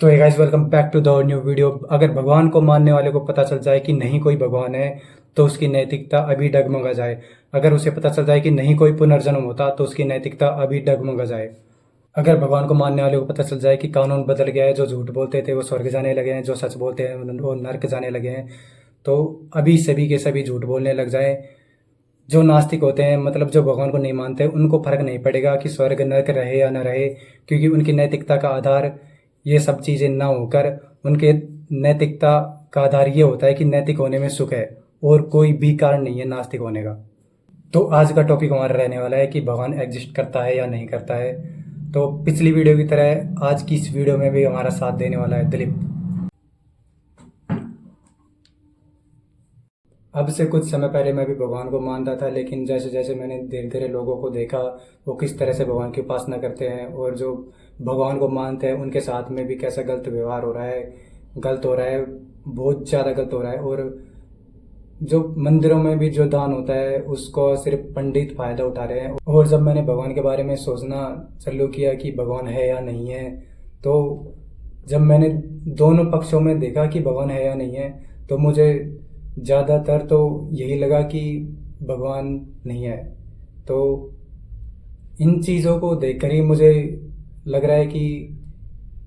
तो guys welcome back to the new video. अगर भगवान को मानने वाले को पता चल जाए कि नहीं कोई भगवान है तो उसकी नैतिकता अभी डगमगा जाए। अगर उसे पता चल जाए कि नहीं कोई पुनर्जन्म होता तो उसकी नैतिकता अभी डगमगा जाए। अगर भगवान को मानने वाले को पता चल जाए कि कानून बदल गया है, जो झूठ बोलते थे वो स्वर्ग जाने लगे हैं, जो सच बोलते हैं वो नर्क जाने लगे हैं, तो अभी सभी के सभी झूठ बोलने लग जाए। जो नास्तिक होते हैं, मतलब जो भगवान को नहीं मानते, उनको फर्क नहीं पड़ेगा कि स्वर्ग नरक रहे या न रहे, क्योंकि उनकी नैतिकता का आधार ये सब चीज़ें ना होकर उनके नैतिकता का आधार ये होता है कि नैतिक होने में सुख है और कोई भी कारण नहीं है नास्तिक होने का। तो आज का टॉपिक हमारा रहने वाला है कि भगवान एग्जिस्ट करता है या नहीं करता है। तो पिछली वीडियो की तरह आज की इस वीडियो में भी हमारा साथ देने वाला है दिलीप। अब से कुछ समय पहले मैं भी भगवान को मानता था, लेकिन जैसे जैसे मैंने धीरे धीरे लोगों को देखा वो किस तरह से भगवान की उपासना करते हैं और जो भगवान को मानते हैं उनके साथ में भी कैसा गलत व्यवहार हो रहा है, गलत हो रहा है, बहुत ज़्यादा गलत हो रहा है। और जो मंदिरों में भी जो दान होता है उसको सिर्फ पंडित फायदा उठा रहे हैं। और जब मैंने भगवान के बारे में सोचना चालू किया कि भगवान है या नहीं है, तो जब मैंने दोनों पक्षों में देखा कि भगवान है या नहीं है, तो मुझे ज़्यादातर तो यही लगा कि भगवान नहीं है। तो इन चीज़ों को देखकर ही मुझे लग रहा है कि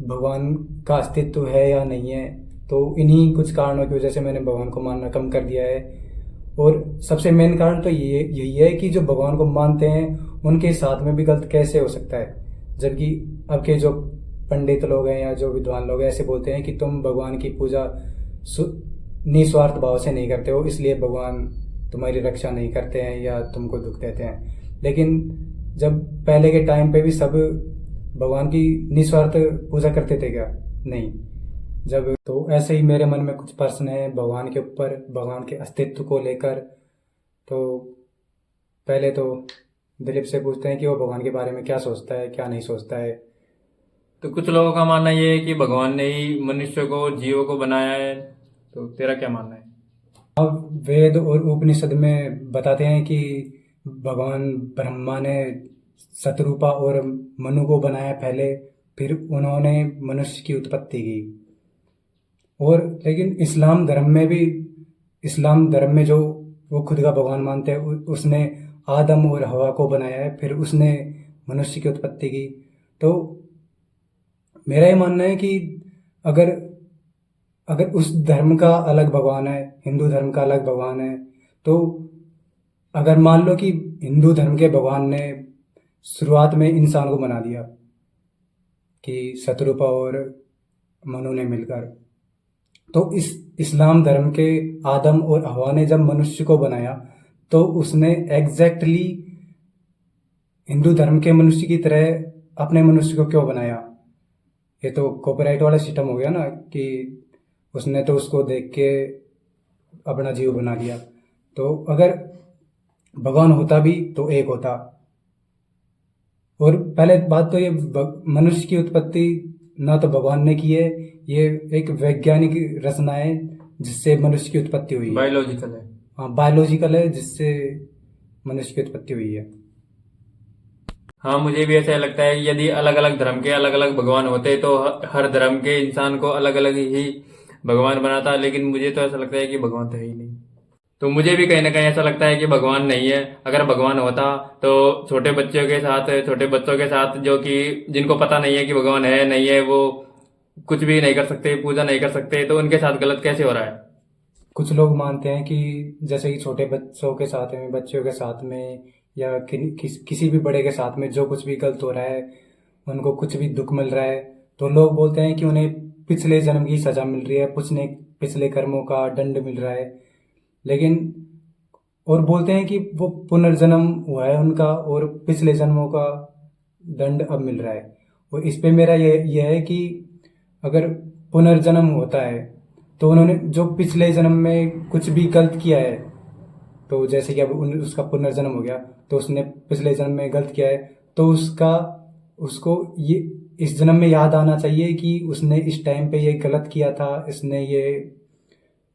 भगवान का अस्तित्व है या नहीं है। तो इन्हीं कुछ कारणों की वजह से मैंने भगवान को मानना कम कर दिया है। और सबसे मेन कारण तो ये यही है कि जो भगवान को मानते हैं उनके साथ में भी गलत कैसे हो सकता है, जबकि अब के जो पंडित लोग हैं या जो विद्वान लोग हैं ऐसे बोलते हैं कि तुम भगवान की पूजा निस्वार्थ भाव से नहीं करते हो, इसलिए भगवान तुम्हारी रक्षा नहीं करते हैं या तुमको दुख देते हैं। लेकिन जब पहले के टाइम पे भी सब भगवान की निस्वार्थ पूजा करते थे क्या? नहीं। जब तो ऐसे ही मेरे मन में कुछ प्रश्न है भगवान के ऊपर, भगवान के अस्तित्व को लेकर। तो पहले तो दिलीप से पूछते हैं कि वो भगवान के बारे में क्या सोचता है, क्या नहीं सोचता है। तो कुछ लोगों का मानना ये है कि भगवान ने ही मनुष्य को जीवों को बनाया है। तो तेरा क्या मानना है? अब वेद और उपनिषद में बताते हैं कि भगवान ब्रह्मा ने शतरूपा और मनु को बनाया पहले, फिर उन्होंने मनुष्य की उत्पत्ति की। और लेकिन इस्लाम धर्म में जो वो खुद का भगवान मानते हैं, उसने आदम और हवा को बनाया है, फिर उसने मनुष्य की उत्पत्ति की। तो मेरा ये मानना है कि अगर अगर उस धर्म का अलग भगवान है, हिंदू धर्म का अलग भगवान है, तो अगर मान लो कि हिंदू धर्म के भगवान ने शुरुआत में इंसान को बना दिया कि शत्रुपा और मनु ने मिलकर, तो इस इस्लाम धर्म के आदम और हवा ने जब मनुष्य को बनाया तो उसने एग्जैक्टली हिंदू धर्म के मनुष्य की तरह अपने मनुष्य को क्यों बनाया? ये तो कॉपीराइट वाला सिस्टम हो गया ना, कि उसने तो उसको देख के अपना जीव बना लिया। तो अगर भगवान होता भी तो एक होता। और पहले बात तो ये मनुष्य की उत्पत्ति ना तो भगवान ने की है, ये एक वैज्ञानिक रचना है जिससे मनुष्य की उत्पत्ति हुई है। बायोलॉजिकल है। हाँ, बायोलॉजिकल है जिससे मनुष्य की उत्पत्ति हुई है। हाँ, मुझे भी ऐसा लगता है कि यदि अलग अलग धर्म के अलग अलग भगवान होते तो हर धर्म के इंसान को अलग अलग ही भगवान बनाता। लेकिन मुझे तो ऐसा लगता है कि भगवान तो है ही नहीं। तो मुझे भी कहीं ना कहीं ऐसा लगता है कि भगवान नहीं है। अगर भगवान होता तो छोटे बच्चों के साथ जो कि जिनको पता नहीं है कि भगवान है नहीं है, वो कुछ भी नहीं कर सकते, पूजा नहीं कर सकते, तो उनके साथ गलत कैसे हो रहा है? कुछ लोग मानते हैं कि जैसे कि छोटे बच्चों के साथ में, बच्चों के साथ में, या किसी भी बड़े के साथ में जो कुछ भी गलत हो रहा है, उनको कुछ भी दुख मिल रहा है, तो लोग बोलते हैं कि उन्हें पिछले जन्म की सजा मिल रही है, पिछले कर्मों का दंड मिल रहा है। लेकिन और बोलते हैं कि वो पुनर्जन्म हुआ है उनका और पिछले जन्मों का दंड अब मिल रहा है। और इस पे मेरा ये है कि अगर पुनर्जन्म होता है तो उन्होंने जो पिछले जन्म में कुछ भी गलत किया है, तो जैसे कि अब उसका पुनर्जन्म हो गया तो उसने पिछले जन्म में गलत किया है, तो उसको ये इस जन्म में याद आना चाहिए कि उसने इस टाइम पे ये गलत किया था, इसने ये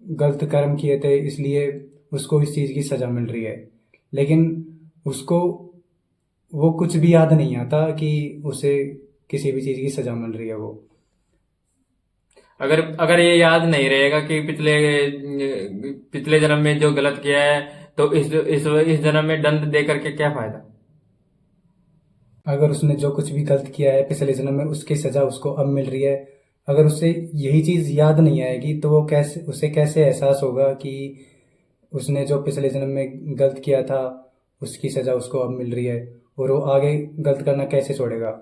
गलत कर्म किए थे, इसलिए उसको इस चीज़ की सज़ा मिल रही है। लेकिन उसको वो कुछ भी याद नहीं आता कि उसे किसी भी चीज़ की सज़ा मिल रही है वो। अगर अगर ये याद नहीं रहेगा कि पिछले पिछले जन्म में जो गलत किया है, तो इस जन्म में दंड दे करके क्या फायदा। अगर उसने जो कुछ भी गलत किया है पिछले जन्म में उसकी सजा उसको अब मिल रही है, अगर उसे यही चीज़ याद नहीं आएगी तो वो कैसे, उसे कैसे एहसास होगा कि उसने जो पिछले जन्म में गलत किया था उसकी सजा उसको अब मिल रही है, और वो आगे गलत करना कैसे छोड़ेगा।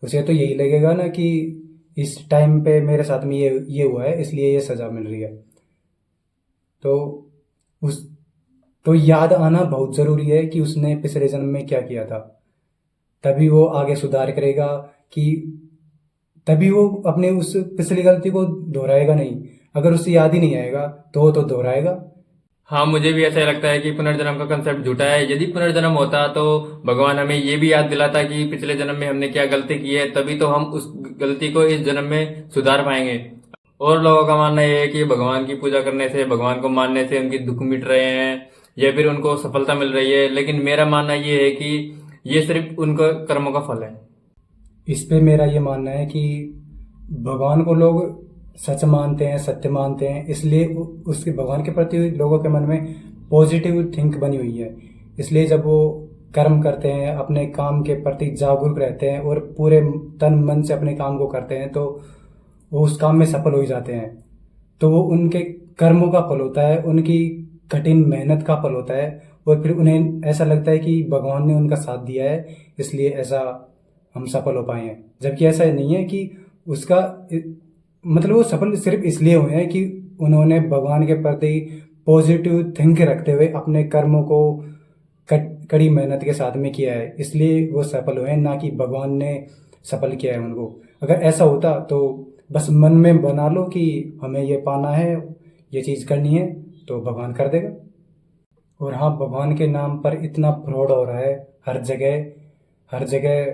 उसे तो यही लगेगा ना कि इस टाइम पे मेरे साथ में ये हुआ है इसलिए ये सजा मिल रही है। तो उस तो याद आना बहुत ज़रूरी है कि उसने पिछले जन्म में क्या किया था, तभी वो आगे सुधार करेगा, कि तभी वो अपने उस पिछली गलती को दोहराएगा नहीं। अगर उसे याद ही नहीं आएगा तो वो तो दोहराएगा। हाँ, मुझे भी ऐसा ही लगता है कि पुनर्जन्म का कंसेप्ट झूठा है। यदि पुनर्जन्म होता तो भगवान हमें ये भी याद दिलाता कि पिछले जन्म में हमने क्या गलती की है, तभी तो हम उस गलती को इस जन्म में सुधार पाएंगे। और लोगों का मानना ये है कि भगवान की पूजा करने से, भगवान को मानने से उनकी दुख मिट रहे हैं या फिर उनको सफलता मिल रही है, लेकिन मेरा मानना ये है कि ये सिर्फ उनका कर्मों का फल है। इस पे मेरा ये मानना है कि भगवान को लोग सच मानते हैं, सत्य मानते हैं, इसलिए उसके भगवान के प्रति लोगों के मन में पॉजिटिव थिंक बनी हुई है। इसलिए जब वो कर्म करते हैं, अपने काम के प्रति जागरूक रहते हैं और पूरे तन मन से अपने काम को करते हैं, तो वो उस काम में सफल हो ही जाते हैं। तो वो उनके कर्मों का फल होता है, उनकी कठिन मेहनत का फल होता है, और फिर उन्हें ऐसा लगता है कि भगवान ने उनका साथ दिया है इसलिए ऐसा हम सफल हो पाए हैं। जबकि ऐसा नहीं है कि उसका मतलब वो सफल सिर्फ इसलिए हुए हैं कि उन्होंने भगवान के प्रति पॉजिटिव थिंक रखते हुए अपने कर्मों को कड़ी मेहनत के साथ में किया है, इसलिए वो सफल हुए हैं, ना कि भगवान ने सफल किया है उनको। अगर ऐसा होता तो बस मन में बना लो कि हमें ये पाना है, ये चीज़ करनी है, तो भगवान कर देगा। और हाँ, भगवान के नाम पर इतना फ्रॉड हो रहा है हर जगह, हर जगह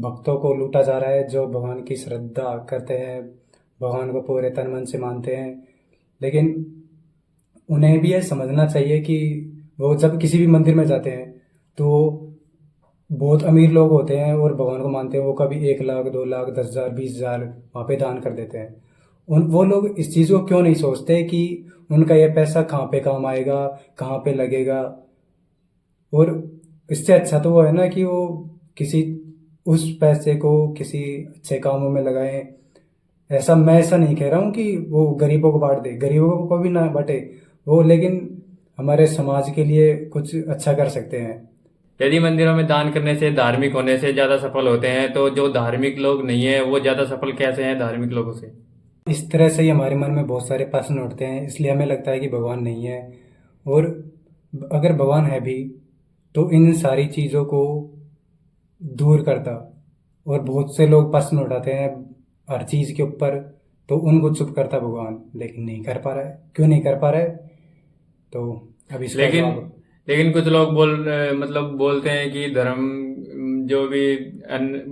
भक्तों को लूटा जा रहा है जो भगवान की श्रद्धा करते हैं, भगवान को पूरे तन मन से मानते हैं। लेकिन उन्हें भी ये समझना चाहिए कि वो जब किसी भी मंदिर में जाते हैं तो बहुत अमीर लोग होते हैं और भगवान को मानते हैं, वो कभी 1 लाख 2 लाख 10,000 20,000 वहाँ पे दान कर देते हैं। वो लोग इस चीज़ को क्यों नहीं सोचते कि उनका ये पैसा कहाँ पे काम आएगा, कहाँ पे लगेगा। और इससे अच्छा तो वो है ना कि वो किसी उस पैसे को किसी अच्छे कामों में लगाएं। मैं ऐसा नहीं कह रहा हूँ कि वो गरीबों को बांट दे, गरीबों को भी ना बांटे वो, लेकिन हमारे समाज के लिए कुछ अच्छा कर सकते हैं। यदि मंदिरों में दान करने से, धार्मिक होने से ज्यादा सफल होते हैं, तो जो धार्मिक लोग नहीं है वो ज्यादा सफल कैसे हैं धार्मिक लोगों से। इस तरह से ही हमारे मन में बहुत सारे प्रश्न उठते हैं, इसलिए हमें लगता है कि भगवान नहीं है। और अगर भगवान है भी तो इन सारी चीज़ों को दूर करता। और बहुत से लोग प्रश्न उठाते हैं हर चीज़ के ऊपर, तो उनको चुप करता भगवान, लेकिन नहीं कर पा रहा है। क्यों नहीं कर पा रहा है, तो अब इसका लेकिन जवाब। लेकिन कुछ लोग मतलब बोलते हैं कि धर्म, जो भी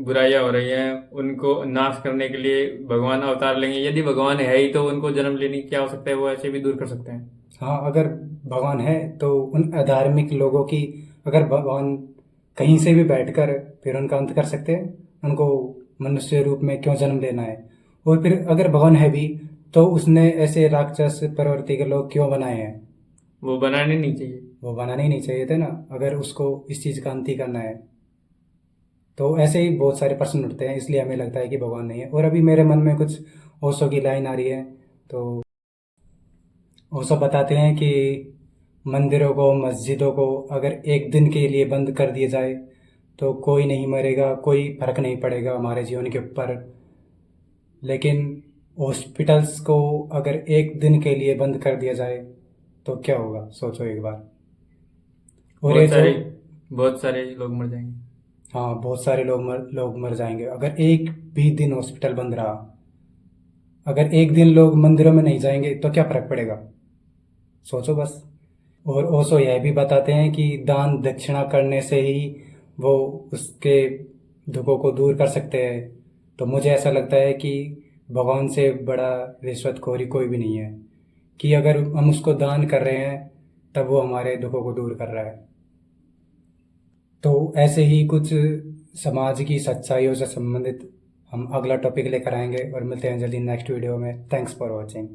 बुराइयां हो रही हैं उनको नाश करने के लिए भगवान अवतार लेंगे। यदि भगवान है ही तो उनको जन्म लेने की क्या हो सकता है, वो ऐसे भी दूर कर सकते हैं। हाँ, अगर भगवान है तो उन अधार्मिक लोगों की, अगर भगवान कहीं से भी बैठकर फिर उनका अंत कर सकते हैं, उनको मनुष्य रूप में क्यों जन्म लेना है। और फिर अगर भगवान है भी तो उसने ऐसे राक्षस प्रवृत्ति के लोग क्यों बनाए हैं। वो बनाने नहीं चाहिए। वो बनाने ही नहीं चाहिए थे ना, अगर उसको इस चीज़ का अंत ही करना है। तो ऐसे ही बहुत सारे प्रश्न उठते हैं, इसलिए हमें लगता है कि भगवान नहीं है। और अभी मेरे मन में कुछ ओशो की लाइन आ रही है, तो ओशो बताते हैं कि मंदिरों को, मस्जिदों को अगर एक दिन के लिए बंद कर दिया जाए तो कोई नहीं मरेगा, कोई फर्क नहीं पड़ेगा हमारे जीवन के ऊपर। लेकिन हॉस्पिटल्स को अगर एक दिन के लिए बंद कर दिया जाए तो क्या होगा, सोचो एक बार। और ये बहुत जो, सारे बहुत सारे लोग मर जाएंगे। हाँ, बहुत सारे लोग मर जाएंगे अगर एक भी दिन हॉस्पिटल बंद रहा। अगर एक दिन लोग मंदिरों में नहीं जाएंगे तो क्या फर्क पड़ेगा, सोचो बस। और ओशो यह भी बताते हैं कि दान दक्षिणा करने से ही वो उसके दुखों को दूर कर सकते हैं। तो मुझे ऐसा लगता है कि भगवान से बड़ा रिश्वतखोरी कोई भी नहीं है, कि अगर हम उसको दान कर रहे हैं तब वो हमारे दुखों को दूर कर रहा है। तो ऐसे ही कुछ समाज की सच्चाइयों से संबंधित हम अगला टॉपिक लेकर आएंगे और मिलते हैं जल्दी नेक्स्ट वीडियो में। Thanks for watching.